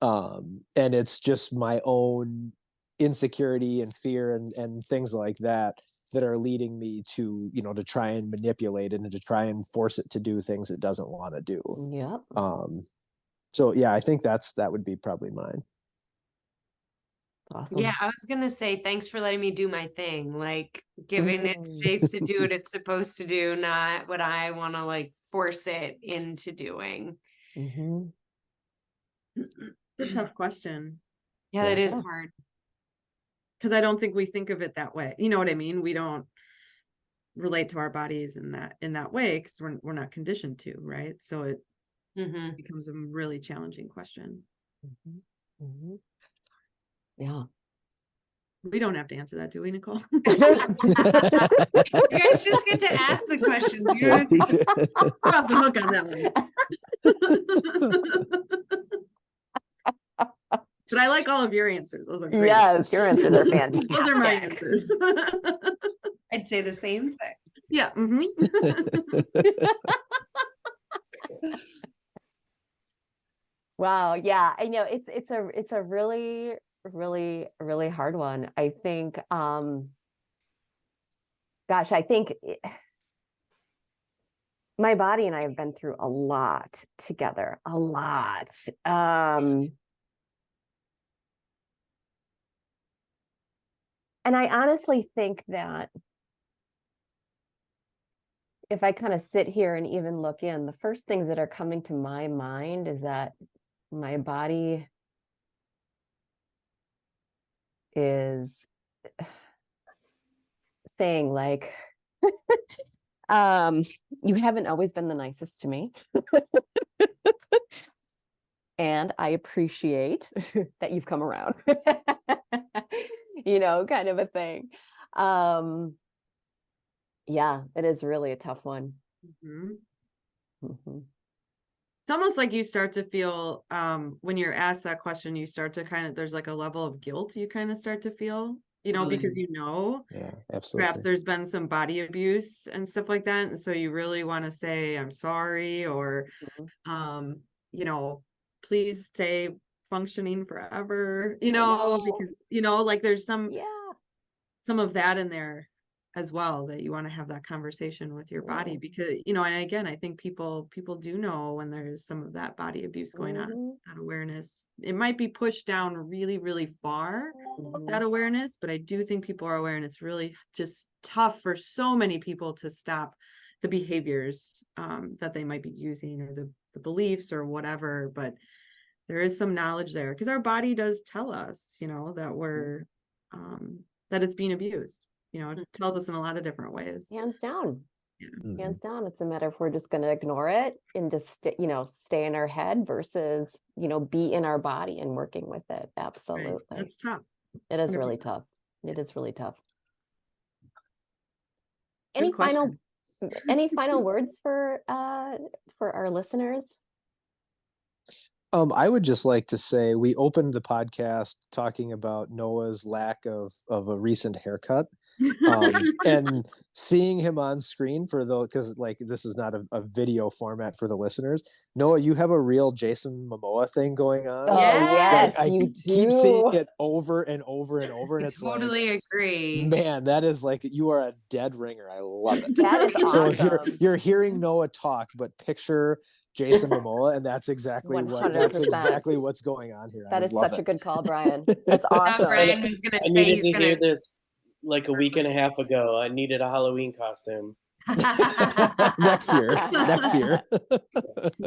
and it's just my own insecurity and fear and things like that are leading me to try and manipulate it and to try and force it to do things it doesn't want to do. Yep. So yeah, I think that would be probably mine. Awesome. Yeah, I was gonna say thanks for letting me do my thing, like giving it Mhm. space to do what it's supposed to do, not what I want to like force it into doing. Mhm. It's a tough question Yeah, Yeah. that is Yeah. hard. because I don't think we think of it that way. You know what I mean? We don't relate to our bodies in that way because we're not conditioned to, right? So it Hmm. becomes a really challenging question. Mhm. Mhm. Yeah. We don't have to answer that, do we, Nicole? You guys just get to ask the questions. You know, We're off the hook on that one. But I like all of your answers. Those are great. Yes, your answers are Those are my fantastic. answers. I'd say the same thing. Yeah. Mhm. Wow, yeah, I know it's a really, really, really hard one. I think, gosh, I think my body and I have been through a lot together, a lot. And I honestly think that if I kind of sit here and even look in, the first things that are coming to my mind is that my body is saying like, you haven't always been the nicest to me. And I appreciate that you've come around. Kind of a thing. Yeah, it is really a tough one. Mhm. Mhm. It's almost like you start to feel when you're asked that question, you start to there's like a level of guilt you kind of start to feel, because Yeah, perhaps absolutely. there's been some body abuse and stuff like that. And so you really want to say, I'm sorry, or, Mhm. you know, please stay functioning forever, I know. because, like there's Yeah. some of that in there as well, that you want to have that conversation with your body, Yeah. because and again, I think people do know when there's some of that body abuse going on. Mhm. That awareness, it might be pushed down really, really far, that Mhm. awareness, but I do think people are aware, and it's really just tough for so many people to stop the behaviors that they might be using, or the beliefs or whatever. But there is some knowledge there, because our body does tell us, that we're that it's being abused. It tells us in a lot of different ways. Hands down. Yeah. Mhm. Hands down. It's a matter if we're just going to ignore it and just, stay in our head versus, be in our body and working with it. Right. Absolutely. That's tough. It is really 100%. tough. It is really tough. Good Any final question. any final words for our listeners? I would just like to say we opened the podcast talking about Noah's lack of a recent haircut. And seeing him on screen for the because like this is not a video format for the listeners. Noah, you have a real Jason Momoa thing going on. Oh, Yes, I you keep seeing do. it over and over and over, and I it's like, totally agree. man, that is like you are a dead ringer. I love it. That is So if awesome. you're hearing Noah talk, but picture Jason Momoa, and that's exactly 100%. what's going on here. That I is love such a it. good call, Brian. That's Now awesome. Brian was gonna I say needed he's to hear gonna. this like a week and a half ago. I needed a Halloween costume. Next year. I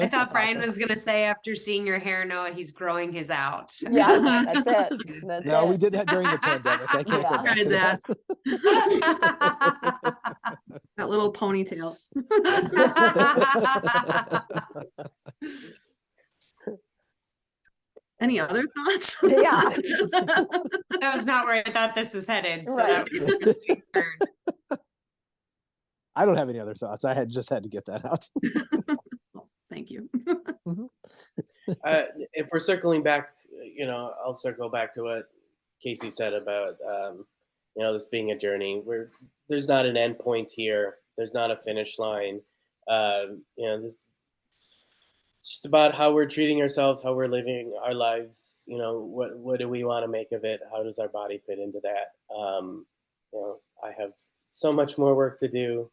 thought Brian was gonna say after seeing your hair, Noah, he's growing his out. Yeah, that's it. That's No, we it. did that during the pandemic. I can't go back Tried to that. that. That little ponytail. Any other thoughts? Yeah. That was not where I thought this was headed. So Right. that was an interesting turn. I don't have any other thoughts. I had to get that out. Thank you. If we're circling back, I'll circle back to what Casey said about, this being a journey. There's not an end point here. There's not a finish line. This it's just about how we're treating ourselves, how we're living our lives. What do we want to make of it? How does our body fit into that? I have so much more work to do.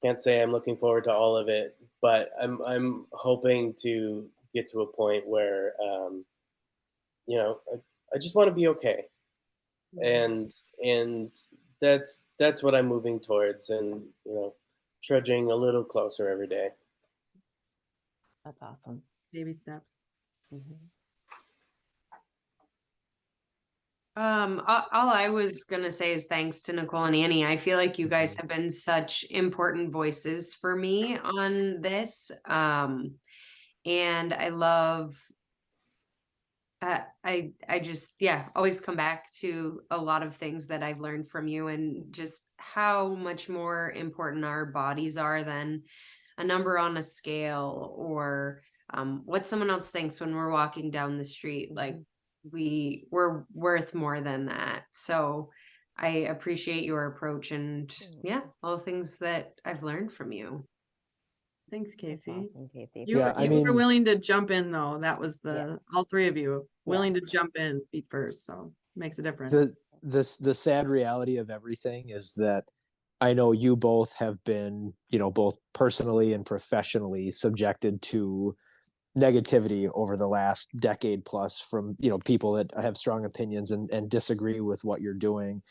Can't say I'm looking forward to all of it, but I'm hoping to get to a point where I just want to be okay, and that's what I'm moving towards, and trudging a little closer every day. That's awesome. Baby steps. All I was gonna say is thanks to Nicole and Annie. I feel like you guys have been such important voices for me on this. And I love I just always come back to a lot of things that I've learned from you, and just how much more important our bodies are than a number on a scale, or what someone else thinks when we're walking down the street. Like, we're worth more than that. So I appreciate your approach, and all the things that I've learned from you. Thanks, Casey. Awesome, Casey. You Yeah, were willing to jump in, though. That was Yeah. all three of you willing to jump in feet first. So makes a difference. The sad reality of everything is that I know you both have been, both personally and professionally subjected to negativity over the last decade plus from, people that have strong opinions and disagree with what you're doing.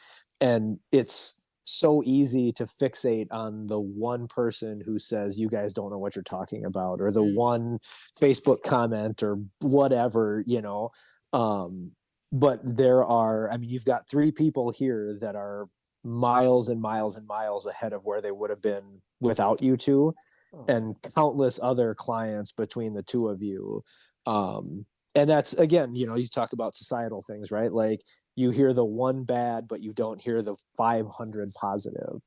And it's so easy to fixate on the one person who says you guys don't know what you're talking about, or the one Facebook comment or whatever, but there are, you've got three people here that are miles and miles and miles ahead of where they would have been without you two, and countless other clients between the two of you. And that's, again, you talk about societal things, right? Like, you hear the one bad, but you don't hear the 500 positive.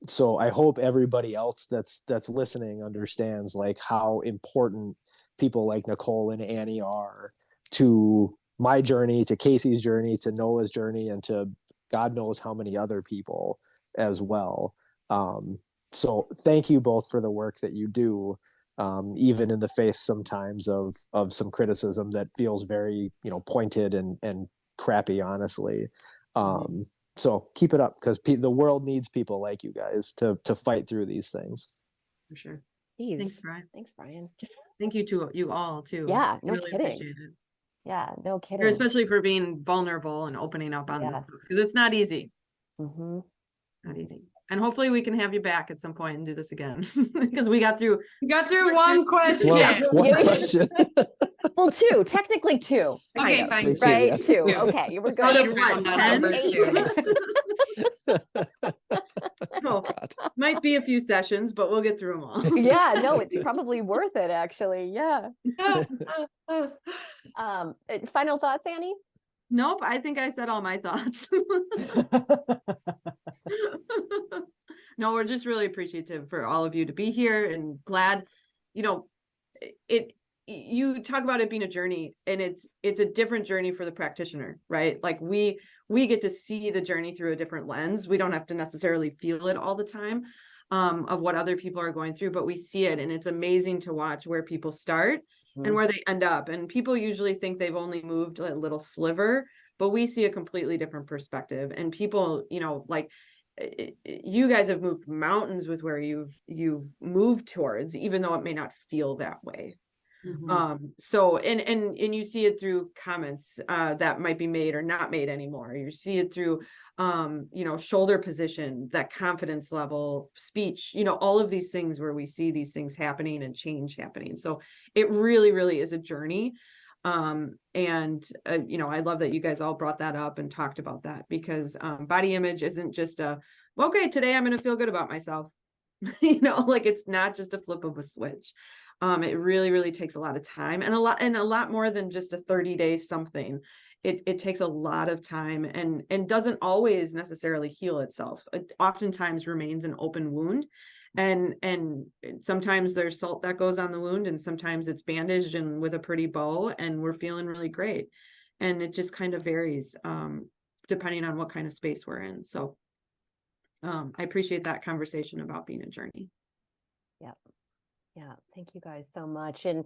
So I hope everybody else that's listening understands like how important people like Nicole and Annie are to my journey, to Casey's journey, to Noah's journey, and to God knows how many other people as well. So thank you both for the work that you do, even in the face sometimes of some criticism that feels very, pointed and crappy, honestly. So keep it up, because the world needs people like you guys to fight through these things. For sure. Jeez. Thanks, Brian. Thanks, Brian. Thank you to you all too. Yeah, no really kidding. appreciate it. Yeah, no kidding. Especially for being vulnerable and opening up on this, because it's not easy. Not easy. And hopefully we can have you back at some point and do this again, because we got through one question. One question. Well, two, technically two. Okay, kind fine. of, right? Yes. Two. Okay, we're Out good. of what, 10? So, might be a few sessions, but we'll get through them all. Yeah, no, it's probably worth it, actually. Yeah. Final thoughts, Annie? Nope, I think I said all my thoughts. No, we're just really appreciative for all of you to be here, and glad, you talk about it being a journey, and it's a different journey for the practitioner, right? Like we get to see the journey through a different lens. We don't have to necessarily feel it all the time, of what other people are going through, but we see it, and it's amazing to watch where people start and where they end up. And people usually think they've only moved a little sliver, but we see a completely different perspective. And people, you know, like you guys have moved mountains with where you've moved towards, even though it may not feel that way. So and you see it through comments that might be made or not made anymore. You see it through you know, shoulder position, that confidence level, speech, you know, all of these things where we see these things happening and change happening. So it really, really is a journey. And you know, I love that you guys all brought that up and talked about that, because body image isn't just well, okay, today I'm going to feel good about myself. You know, like it's not just a flip of a switch. It really, really takes a lot of time, and a lot more than just a 30-day something. It takes a lot of time, and doesn't always necessarily heal itself. It oftentimes remains an open wound, and sometimes there's salt that goes on the wound, and sometimes it's bandaged and with a pretty bow, and we're feeling really great. And it just kind of varies depending on what kind of space we're in. So I appreciate that conversation about being a journey. Yeah, thank you guys so much. And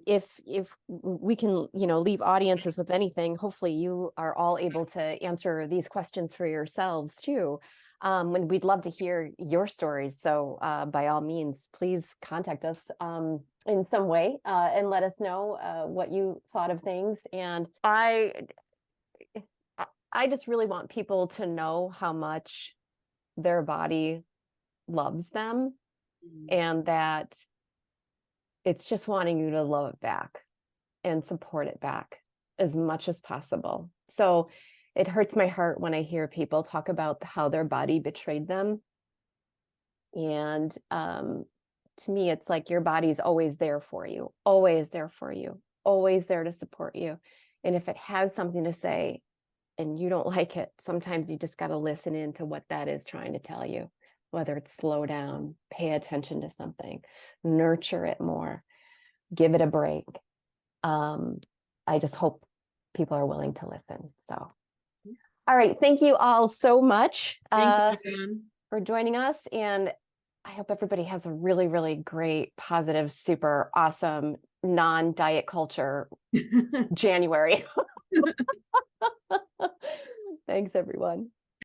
if we can, you know, leave audiences with anything, hopefully you are all able to answer these questions for yourselves too. And we'd love to hear your stories. So by all means, please contact us in some way and let us know what you thought of things. And I just really want people to know how much their body loves them, and that it's just wanting you to love it back and support it back as much as possible. So it hurts my heart when I hear people talk about how their body betrayed them. And to me, it's like your body's always there for you, always there for you, always there to support you. And if it has something to say and you don't like it, sometimes you just got to listen in to what that is trying to tell you. Whether it's slow down, pay attention to something, nurture it more, give it a break. I just hope people are willing to listen. So, all right. Thank you all so much for joining us. And I hope everybody has a really, really great, positive, super awesome, non-diet culture January. Thanks, everyone.